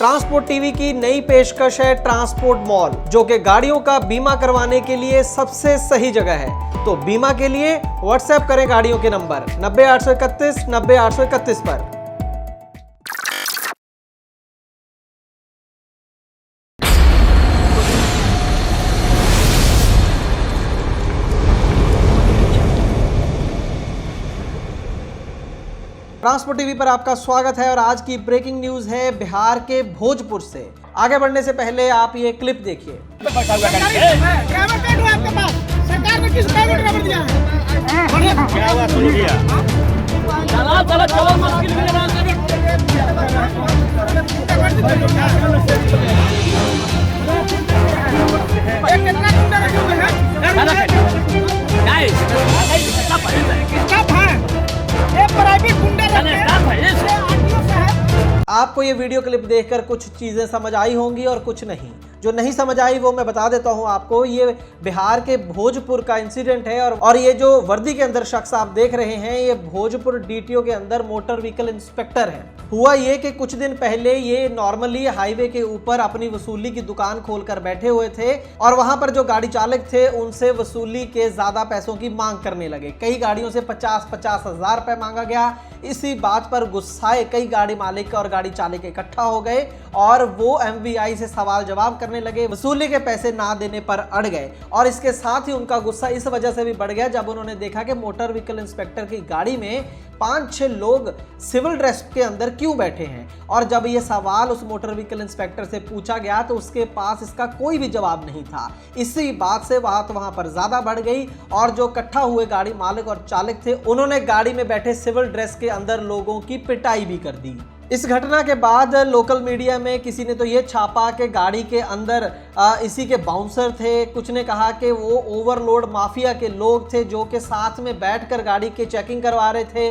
Transport TV की नई पेशकश है ट्रांसपोर्ट मॉल, जो कि गाड़ियों का बीमा करवाने के लिए सबसे सही जगह है। तो बीमा के लिए व्हाट्सएप करें गाड़ियों के नंबर 90 831 90 831 पर। ट्रांसपोर्ट टीवी पर आपका स्वागत है और आज की ब्रेकिंग न्यूज है बिहार के भोजपुर से। आगे बढ़ने से पहले आप ये क्लिप देखिए। आपको ये वीडियो क्लिप देखकर कुछ चीजें समझ आई होंगी और कुछ नहीं। जो नहीं समझ आई वो मैं बता देता हूँ आपको। ये बिहार के भोजपुर का इंसिडेंट है और ये जो वर्दी के अंदर शख्स आप देख रहे हैं ये भोजपुर डीटीओ के अंदर मोटर व्हीकल इंस्पेक्टर है। हुआ ये कि कुछ दिन पहले ये नॉर्मली हाईवे के ऊपर अपनी वसूली की दुकान खोलकर बैठे हुए थे और वहां पर जो गाड़ी चालक थे उनसे वसूली के ज्यादा पैसों की मांग करने लगे। कई गाड़ियों से 50-50 हजार रुपए मांगा गया। इसी बात पर गुस्साए कई गाड़ी मालिक और गाड़ी चालक इकट्ठा हो गए और वो एमवीआई से सवाल जवाब करने लगे, वसूली के पैसे ना देने पर अड़ गए। और इसके साथ ही उनका गुस्सा इस वजह से भी बढ़ गया जब उन्होंने देखा कि मोटर व्हीकल इंस्पेक्टर की गाड़ी में 5-6 लोग सिविल ड्रेस के अंदर क्यों बैठे हैं। और जब ये सवाल उस मोटर व्हीकल इंस्पेक्टर से पूछा गया तो उसके पास इसका कोई भी जवाब नहीं था। इसी बात से वहां पर ज्यादा बढ़ गई और जो इकट्ठा हुए गाड़ी मालिक और चालक थे उन्होंने गाड़ी में बैठे सिविल ड्रेस के अंदर लोगों की पिटाई भी कर दी। इस घटना के बाद लोकल मीडिया में किसी ने तो ये छापा कि गाड़ी के अंदर इसी के बाउंसर थे, कुछ ने कहा कि वो ओवरलोड माफिया के लोग थे जो कि साथ में बैठकर गाड़ी की चेकिंग करवा रहे थे।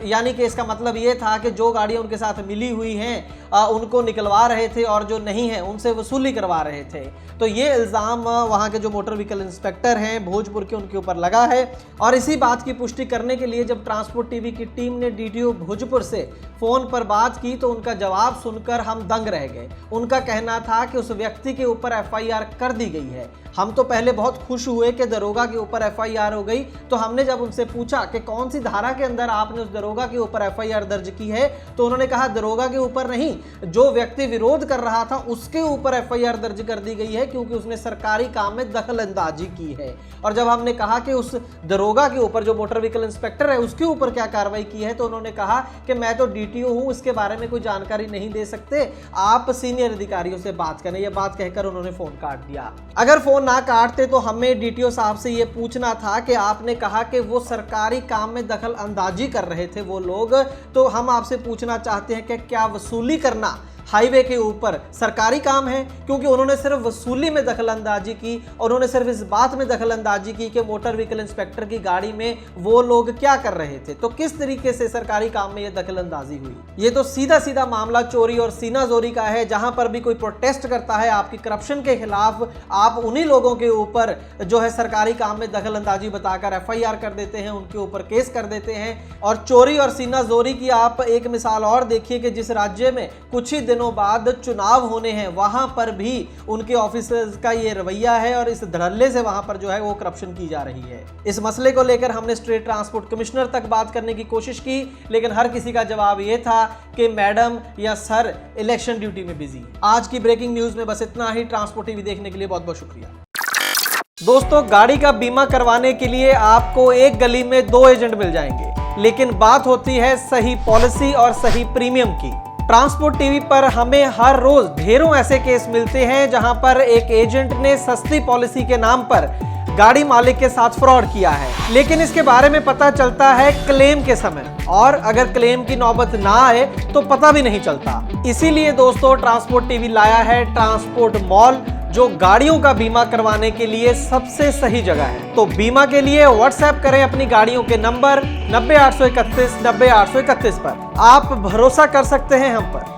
यानी कि इसका मतलब ये था कि जो गाड़ियां उनके साथ मिली हुई हैं उनको निकलवा रहे थे और जो नहीं है उनसे वसूली करवा रहे थे। तो ये इल्ज़ाम वहाँ के जो मोटर व्हीकल इंस्पेक्टर हैं भोजपुर के उनके ऊपर लगा है। और इसी बात की पुष्टि करने के लिए जब ट्रांसपोर्ट टीवी की टीम ने डीटीओ भोजपुर से फ़ोन पर बात की तो उनका जवाब सुनकर हम दंग रह गए। उनका कहना था कि उस व्यक्ति के ऊपर एफआईआर कर दी गई है। हम तो पहले बहुत खुश हुए कि दरोगा के ऊपर एफआईआर हो गई। तो हमने जब उनसे पूछा कि कौन सी धारा के अंदर आपने उस दरोगा के ऊपर एफआईआर दर्ज की है तो उन्होंने कहा दरोगा के ऊपर नहीं, जो व्यक्ति विरोध कर रहा था उसके ऊपर एफआईआर दर्ज कर दी गई है क्योंकि उसने सरकारी काम में दखल अंदाजी की है। और जब हमने कहा कि उस दरोगा के ऊपर जो मोटर व्हीकल इंस्पेक्टर है उसके ऊपर क्या कार्रवाई की है तो उन्होंने कहा कि मैं तो डीटीओ हूं, इसके बारे में कोई जानकारी नहीं दे सकते, आप सीनियर अधिकारियों से बात करें। यह बात कहकर उन्होंने फोन काट दिया। अगर फोन ना काटते तो हमें डीटीओ साहब से यह पूछना था कि आपने कहा कि वो सरकारी काम में दखल अंदाजी कर रहे थे वो लोग, तो हम आपसे पूछना चाहते हैं कि क्या वसूली करना हाईवे के ऊपर सरकारी काम है? क्योंकि उन्होंने सिर्फ वसूली में दखलंदाजी की और उन्होंने सिर्फ इस बात में दखलंदाजी की कि मोटर व्हीकल इंस्पेक्टर की गाड़ी में वो लोग क्या कर रहे थे। तो किस तरीके से सरकारी काम में ये दखलंदाजी हुई? ये तो सीधा सीधा मामला चोरी और सीनाजोरी का है। जहां पर भी कोई प्रोटेस्ट करता है आपकी करप्शन के खिलाफ, आप उन्हीं लोगों के ऊपर जो है सरकारी काम में दखलंदाजी बताकर एफआईआर कर देते हैं, उनके ऊपर केस कर देते हैं। और चोरी और सीनाजोरी की आप एक मिसाल और देखिए कि जिस राज्य में कुछ ही दिनों बाद चुनाव होने हैं वहां पर भी उनके ऑफिसर्स का ये रवैया है और इस धड़ल्ले से वहां पर जो है वो करप्शन की जा रही है। इस मसले को लेकर हमने स्टेट ट्रांसपोर्ट कमिश्नर तक बात करने की कोशिश की लेकिन हर किसी का जवाब ये था कि मैडम या सर इलेक्शन ड्यूटी में बिजी। आज की ब्रेकिंग न्यूज में बस इतना ही। ट्रांसपोर्ट टीवी देखने के लिए बहुत बहुत शुक्रिया। दोस्तों, गाड़ी का बीमा करवाने के लिए आपको एक गली में 2 एजेंट मिल जाएंगे, लेकिन बात होती है सही पॉलिसी और सही प्रीमियम की। ट्रांसपोर्ट टीवी पर हमें हर रोज ढेरों ऐसे केस मिलते हैं जहां पर एक एजेंट ने सस्ती पॉलिसी के नाम पर गाड़ी मालिक के साथ फ्रॉड किया है, लेकिन इसके बारे में पता चलता है क्लेम के समय, और अगर क्लेम की नौबत ना आए तो पता भी नहीं चलता। इसीलिए दोस्तों ट्रांसपोर्ट टीवी लाया है ट्रांसपोर्ट मॉल, जो गाड़ियों का बीमा करवाने के लिए सबसे सही जगह है। तो बीमा के लिए व्हाट्सएप करें अपनी गाड़ियों के नंबर 90 831 90 831 पर। आप भरोसा कर सकते हैं हम पर।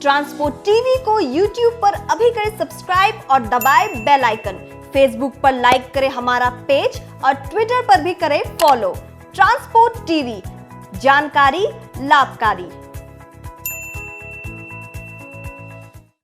ट्रांसपोर्ट टीवी को यूट्यूब पर अभी करें सब्सक्राइब और दबाएं बेल आइकन। फेसबुक पर लाइक करें हमारा पेज और ट्विटर पर भी करें फॉलो। ट्रांसपोर्ट टीवी, जानकारी लाभकारी।